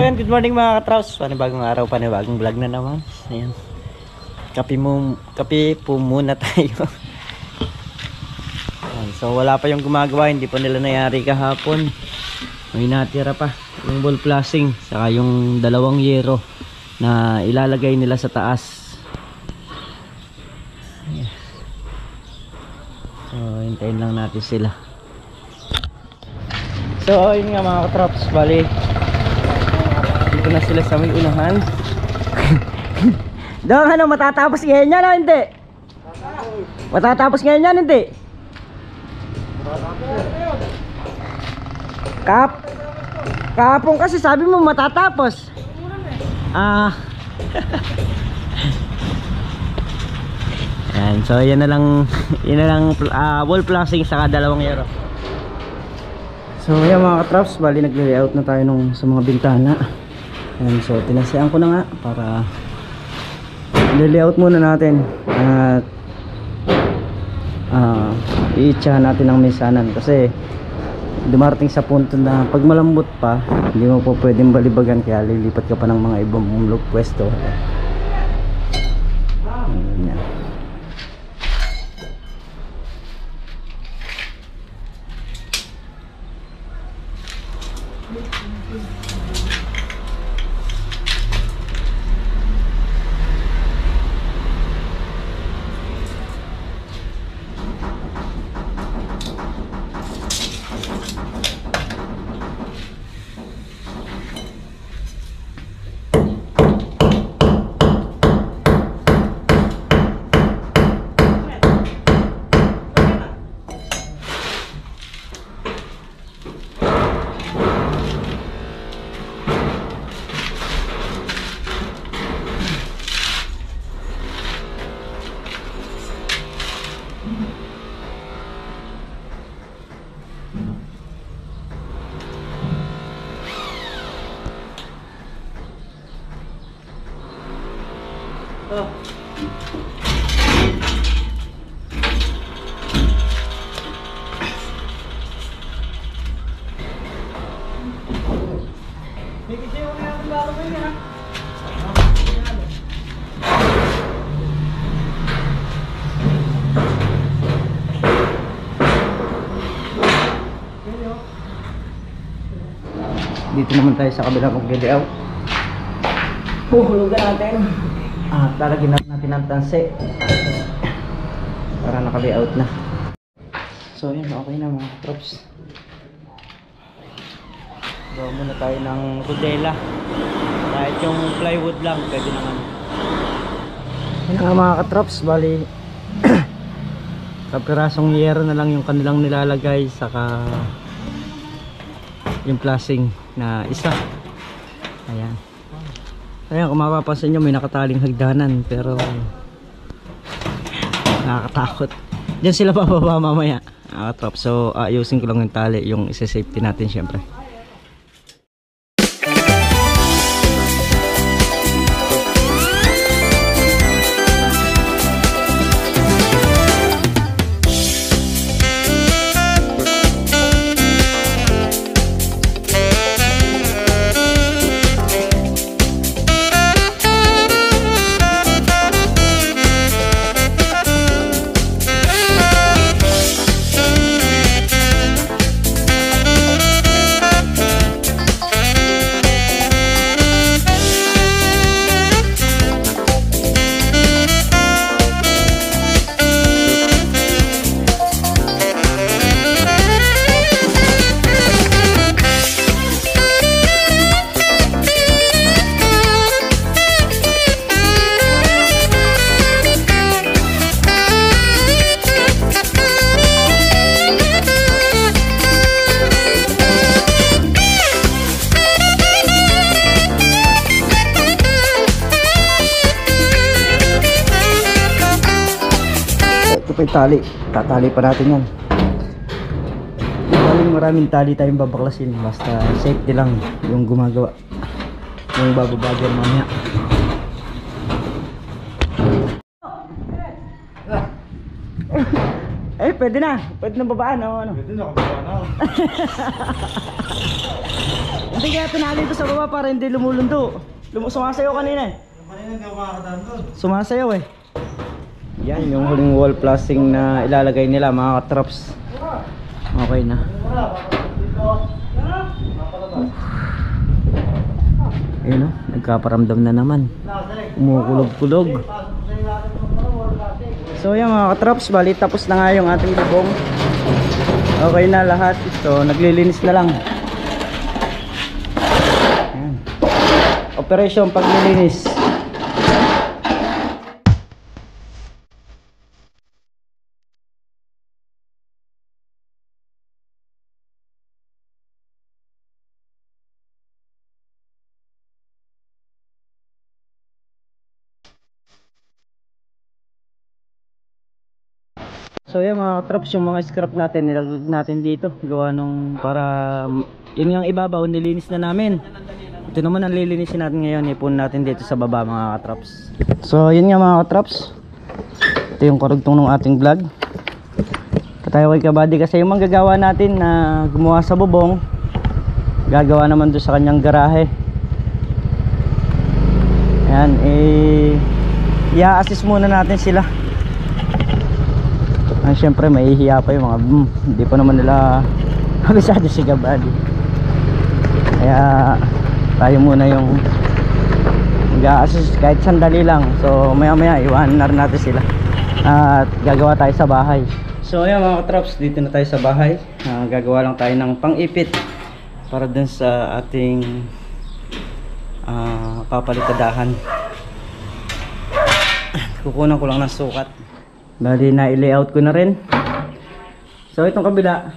yan, good morning mga katraus. Panibagong araw, panibagong vlog na naman. Ayan. Kape po muna tayo. Ayan. So wala pa yung gumagawa, hindi pa nila nangyari kahapon. May natira pa yung ball flashing, saka yung dalawang yero na ilalagay nila sa taas. Ayan. So hintayin lang natin sila. So yun nga mga katraps, bali dito na sila sa may unahan. Dong, ano, matatapos ngayon yan o hindi? Matatapos ngayon yan hindi? Kahapon kasi sabi mo matatapos. Yan, so yan na lang wall flashing saka dalawang yero. So yan mga katraps, bali nag-layout na tayo sa mga bintana. Ayan, so tinasayang ko na nga para i-layout muna natin at i-itsahan natin ang mesanan kasi dumarating sa punto na pag malambot pa hindi mo po pwedeng balibagan, kaya lilipat ka pa ng mga ibang pwesto. Ayan. Dito naman tayo sa kabila mag-layout. Huhulugan natin. Lalagyan natin ang tanse para naka-layout na. So yun, okay na mga props. Gawa muna tayo ng rodela. Kahit yung plywood lang pwede naman. Yun nga mga katrops, bali kapirasong yero na lang yung kanilang nilalagay, saka yung flashing na isa. Ayan. Ayan, kung mapapansin nyo may nakataling hagdanan pero nakakatakot. Diyan sila pababa mamaya. So ayusin ko lang yung tali, yung isa-safety natin syempre. Tali, tatali pa natin yan. Maraming tali tayong babaklasin, basta safety lang yung gumagawa, yung bababagyan mamaya. Pwede na babaan o ano? Pwede na kababaan na. Hindi kaya pinali ito sa baba para hindi lumulundo. Sumasayaw kanina eh. Kanina hindi ako makakadaan doon. Sumasayaw eh. Yan yung huling wall placing na ilalagay nila mga katrops. Okay na. Ayun o, nagkaparamdam na naman. Umukulog-kulog. So yan mga katrops, bali tapos na nga yung ating bubong. Okay na lahat. So naglilinis na lang. Ayan. Operation paglilinis. So yan mga traps, yung mga scrap natin nilaglag natin dito gawa nung para yun yung ibabaw nilinis na namin. Ito naman ang lilinisin natin ngayon, ipon natin dito sa baba mga katraps. So yun nga mga katraps, ito yung karugtong ng ating vlog. Katayo kay Kabady kasi yung manggagawa natin na gumawa sa bubong gagawa naman doon sa kanyang garahe. Ayan, i-assist muna natin sila. Siyempre mahihiya pa yung mga hindi pa naman nila kabisado si Kabady, kaya tayo muna yung mag-a-assist kahit sandali lang. So maya maya iwanan na rin natin sila at gagawa tayo sa bahay. So ayan mga katraps, dito na tayo sa bahay. Gagawa lang tayo ng pang-ipit para dun sa ating papalitadahan. Kukunan ko lang ng sukat. Bali na i-layout ko na rin. So itong kabila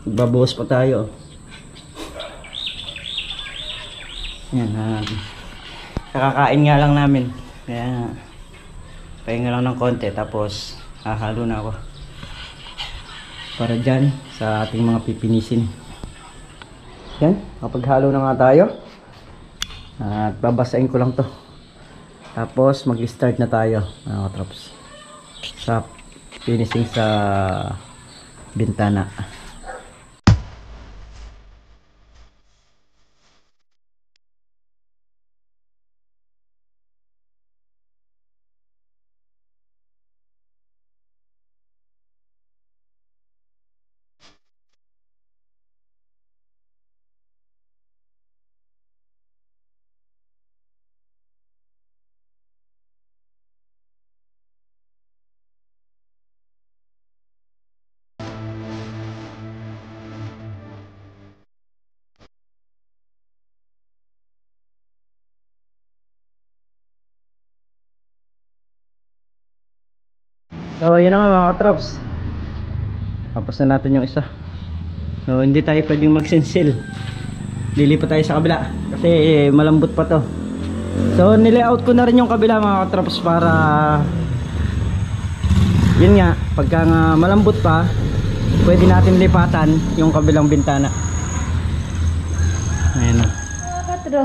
babuhos pa tayo. Yan, kakakain nga lang namin, kaya pahinga lang ng konti tapos hahalo na ako para dyan sa ating mga pipinisin. Yan, kapag halo na nga tayo at babasain ko lang to tapos mag-start na tayo mga katrops sa finishing sa bintana. So yun na nga mga katrops, tapos na natin yung isa. So hindi tayo pwedeng magsensil, lilipat tayo sa kabila kasi malambot pa to. So nilayout ko na rin yung kabila mga katrops para yun nga, pagka nga malambot pa pwede natin lipatan yung kabilang bintana. Ayan na Katro.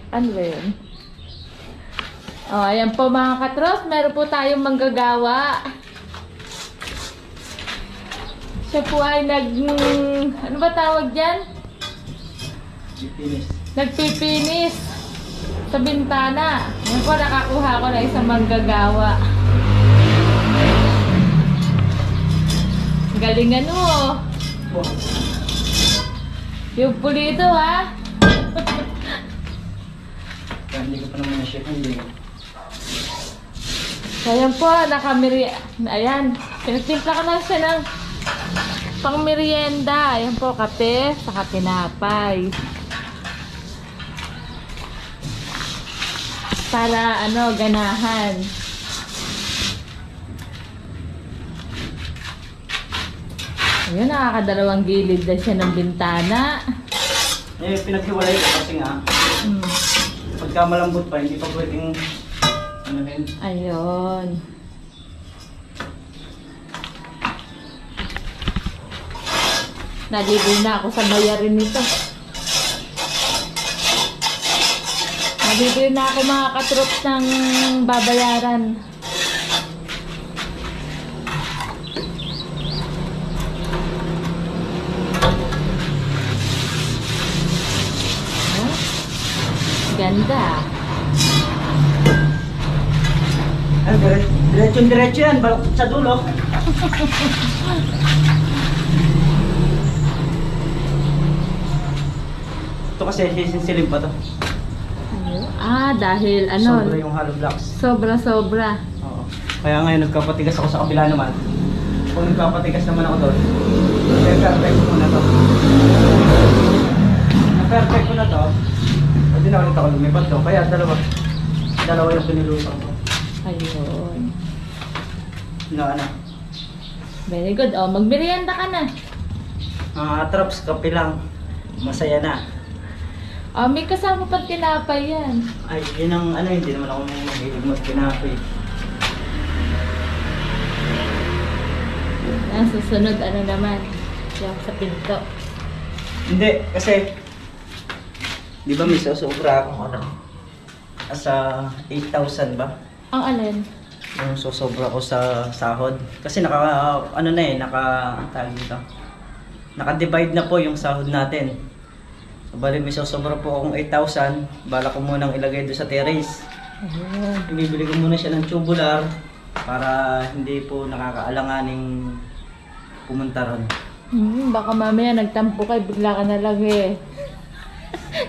Ano ba yun? Oh, ayan po mga katros, meron po tayong manggagawa. Siya po ay ano ba tawag dyan? Nagpipinis sa bintana. Ayan po, nakakuha ko na isang manggagawa. Galingan mo. Yung pulido ha. hindi ko pa naman na-ship hindi. So, ayan po, ayan, pinagtimpla ko na siya ng pang merienda. Ayan po, kape, saka tinapay. Para, ganahan. Ayun, nakakadalawang gilid na siya ng bintana. Pinaghiwalay ko kasi nga. Pagka malambot pa, hindi pa pwedeng Ayun. Nalibol na ako sa bayarin nito. Nalibol na ako mga katroops ng babayaran. Ganda. Ay, diretso yan, balok sa dulo. Ito kasi sisinsilin pa to. Ah, dahil ano? Sobra yung hollow blocks. Sobra. Oo. Kaya ngayon nagkapatigas ako sa kabila naman. Kung nagkapatigas naman ako doon, perfect ko na to. Na-perfect ko na to. Pwede na ulit ako lumipat to. Kaya dalawa yung pinilutang ko. Ayun. Na ano? Very good. Oh, magmerienda ka na. Traps, kape lang. Masaya na. Oh, may kasama pang tinapay yan. Ay, yun ang ano, hindi naman ako mahilig mag-pinapay. Ang susunod, ano naman? Yung sa pinto. Hindi, kasi di ba may susobra akong ano? Asa 8,000 ba? Ang alin? Yung susobra ko sa sahod. Kasi tawag dito. Naka-divide na po yung sahod natin. So, bali may susobra po akong 8,000. Bala ko munang ilagay doon sa terrace. Ayun. Ibibili ko muna siya ng tubular para hindi po nakakaalanganing pumunta ron. Baka mamaya nagtampo ka, bigla ka na lang eh.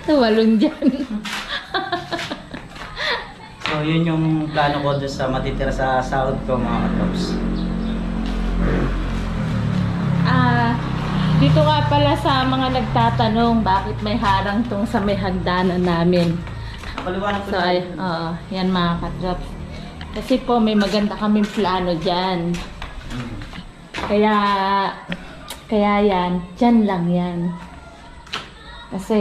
Tuwalong dyan. So yun yung plano ko doon sa matitira sa sahod ko, mga katrops. Dito nga pala sa mga nagtatanong bakit may harang tong sa may hagdanan namin. Paliwanag ko So, na. yan mga katrops. Kasi po may maganda kaming plano dyan. Kaya yan, dyan lang yan. Kasi,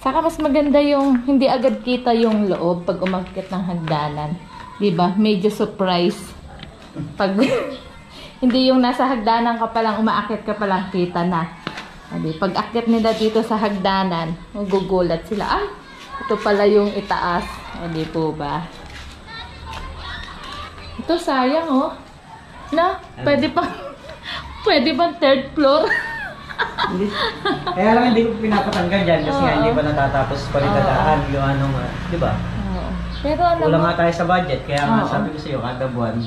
saka mas maganda yung hindi agad kita yung loob pag umakyat ng hagdanan. Diba? Medyo surprise. Pag hindi yung nasa hagdanan ka palang, umaakyat ka palang kita na. Pag akyat nila dito sa hagdanan, magugulat sila. Ay, ito pala yung itaas. Hindi po ba? Ito sayang oh. Na, pwede bang third floor? Hindi. Kaya lang hindi ko pinapatanggal dyan kasi nga hindi pa natatapos palitadaan yung anong, di ba? Oo. Pero alam Kulang mo, nga tayo sa budget, kaya nga Oo. sabi ko sa iyo, kada buwan.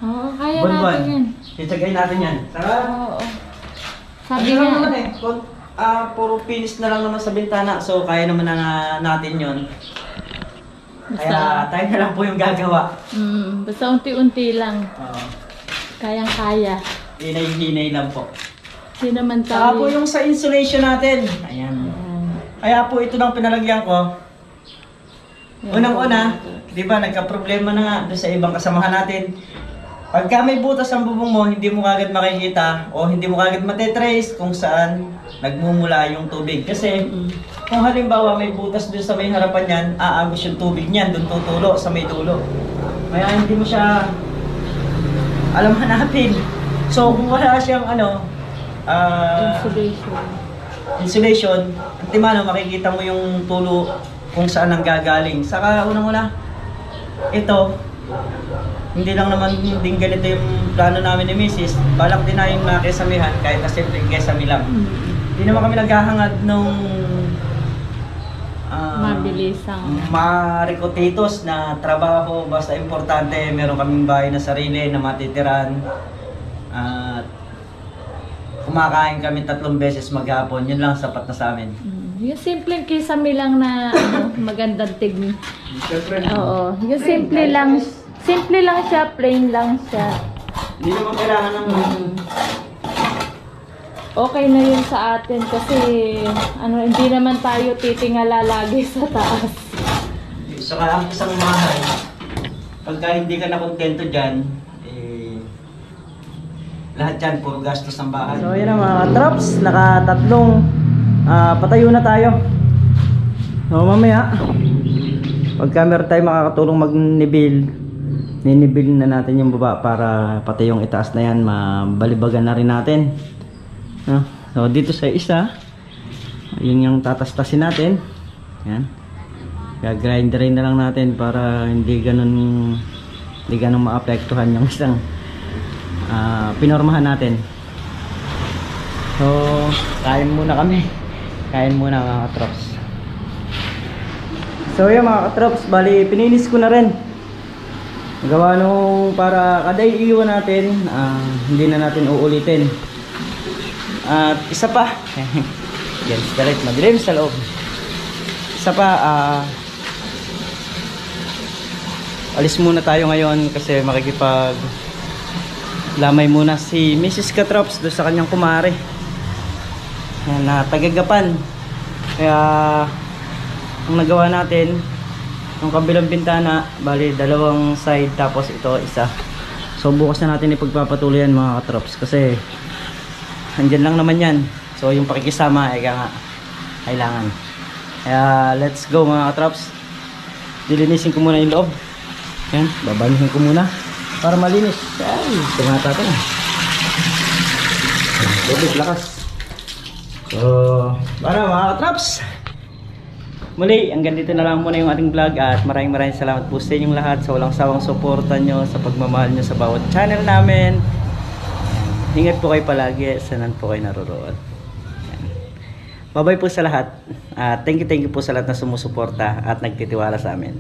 oo, kaya Buwan-buwan. natin yan. Titsagay natin yan. Tara! Oo. Sabi Ano lang nga, naman eh, puro finish na lang naman sa bintana, so kaya naman na natin yun. Kaya tayo na lang po yung gagawa. basta unti-unti lang. Kayang-kaya. Hinay-hinay lang po. Hindi naman Saka po tayo. yung sa insulation natin. Ayan. Kaya po ito nang pinalagyan ko. Unang-una, di ba nagka-problema na nga doon sa ibang kasamahan natin. Pagka may butas ang bubong mo, hindi mo kagad makikita o hindi mo kagad matetrace kung saan nagmumula yung tubig. Kasi kung halimbawa may butas doon sa may harapan yan, aagos yung tubig niyan, doon tutulo sa may dulo. Kaya hindi mo siya alam hanapin. So kung wala siyang insulation, antimano makikita mo yung tulo kung saan ang gagaling. Saka unang-una, ito, hindi lang naman din ganito yung plano namin ni Mrs. Balak din namin mga kesamihan kahit na simple kesami lang. Hindi naman kami naghahangad nung Mabilisang. marikotitos na trabaho. Basta importante, meron kaming bahay na sarili na matitiran. At kumakain kami 3 beses maghapon. Yun lang sapat na sa amin. Yung simpleng kisame lang na magandang tignan. Siyempre, Oo. Yung simple lang siya, plain lang siya. hindi naman kailangan ng Okay na yun sa atin kasi hindi naman tayo titingala lagi sa taas. saka ang isang bahay. Pagka hindi ka na kontento dyan, lahat yan, puro gastos ng bahay. So yun na mga traps, nakatatlong patayo na tayo. So mamaya, pagka meron tayo makakatulong magnibil, ninibil na natin yung baba para pati yung itaas na yan, mabalibagan na rin natin. So dito sa isa, yun yung tatastasin natin. Yan. Gagrinderin na lang natin para hindi ganun maapektuhan yung isang pinormahan natin. So kain muna kami. Kain muna mga katrops. So yan mga katrops, bali pininis ko na rin. Gawa nung para kada iiwan natin, hindi na natin uulitin. At isa pa, yan, direct madilim sa loob. Isa pa, alis muna tayo ngayon kasi makikipag lamay muna si Mrs. Katrops doon sa kanyang kumare na tagagapan. Kaya ang nagawa natin yung kabilang bintana, bali dalawang side tapos ito isa. So bukas na natin ipagpapatuloy yan mga katrops kasi andyan lang naman yan. So yung pakikisama ay kailangan. Kaya let's go mga katrops. Dilinisin ko muna yung loob. Yan, babanihin ko muna para malinis. Ay, tumata ito. Lubig, lakas. So, para mga katrops, muli, hanggang dito na lang muna yung ating vlog at maraming salamat po sa inyong lahat sa walang sawang suporta nyo, sa pagmamahal nyo sa bawat channel namin. Ingat po kayo palagi, saan po kayo naroroon. Bye bye po sa lahat. Thank you po sa lahat na sumusuporta at nagtitiwala sa amin.